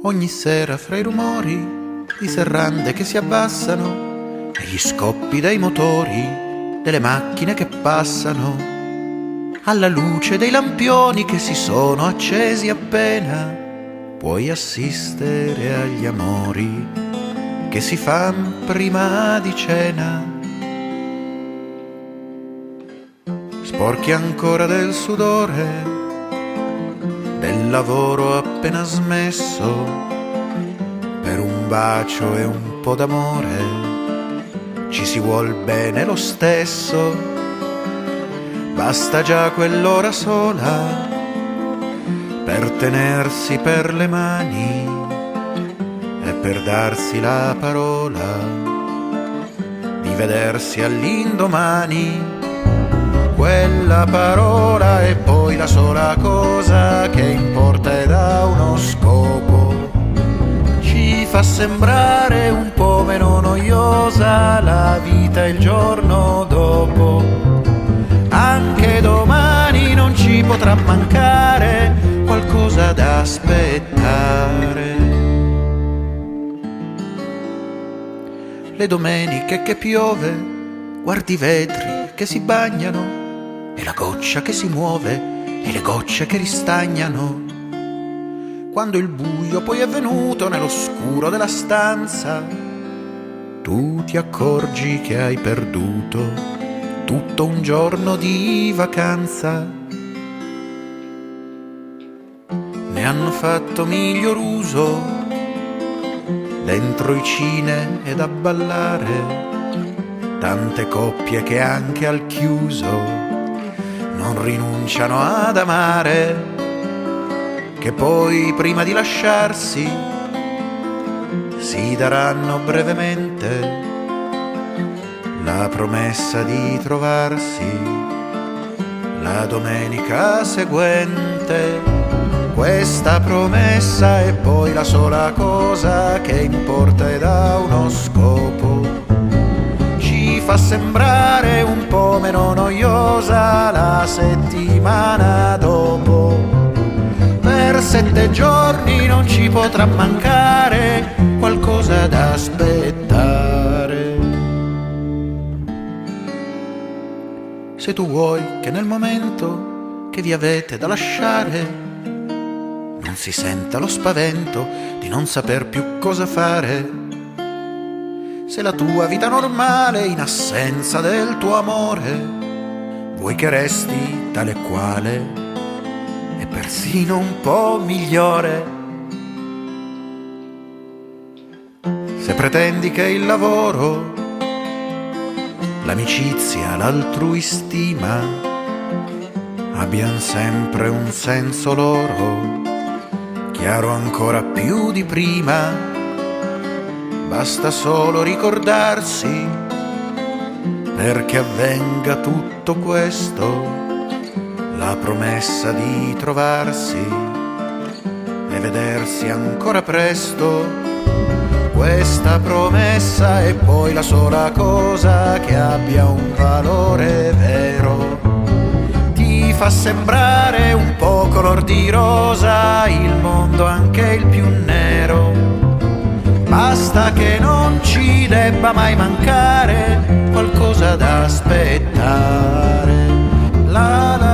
Ogni sera fra i rumori di serrande che si abbassano e gli scoppi dei motori delle macchine che passano, alla luce dei lampioni che si sono accesi appena, puoi assistere agli amori che si fan prima di cena. Sporchi ancora del sudore del lavoro appena smesso, per un bacio e un po' d'amore ci si vuol bene lo stesso. Basta già quell'ora sola per tenersi per le mani e per darsi la parola di vedersi all'indomani. Quella parola è poi la sola cosa che importa ed ha uno scopo. Ci fa sembrare un po' meno noiosa la vita il giorno dopo. Anche domani non ci potrà mancare qualcosa da aspettare. Le domeniche che piove, guardi i vetri che si bagnano e la goccia che si muove e le gocce che ristagnano. Quando il buio poi è venuto nell'oscuro della stanza, tu ti accorgi che hai perduto tutto un giorno di vacanza. Ne hanno fatto miglior uso dentro i cine ed a ballare tante coppie che anche al chiuso non rinunciano ad amare, che poi prima di lasciarsi si daranno brevemente la promessa di trovarsi la domenica seguente. Questa promessa è poi la sola cosa che importa ed ha uno scopo. Ci fa sembrare un po' meno noiosa la settimana dopo. Per 7 giorni non ci potrà mancare qualcosa da aspettare. Se tu vuoi che nel momento che vi avete da lasciare non si senta lo spavento di non saper più cosa fare, se la tua vita normale in assenza del tuo amore vuoi che resti tale e quale e persino un po' migliore, se pretendi che il lavoro, l'amicizia, l'altrui stima abbiano sempre un senso loro, chiaro ancora più di prima, basta solo ricordarsi perché avvenga tutto questo, la promessa di trovarsi e vedersi ancora presto. Questa promessa è poi la sola cosa che abbia un valore vero. Ti fa sembrare un po' color di rosa il mondo, anche il più nero. Basta che non ci debba mai mancare qualcosa da aspettare. La la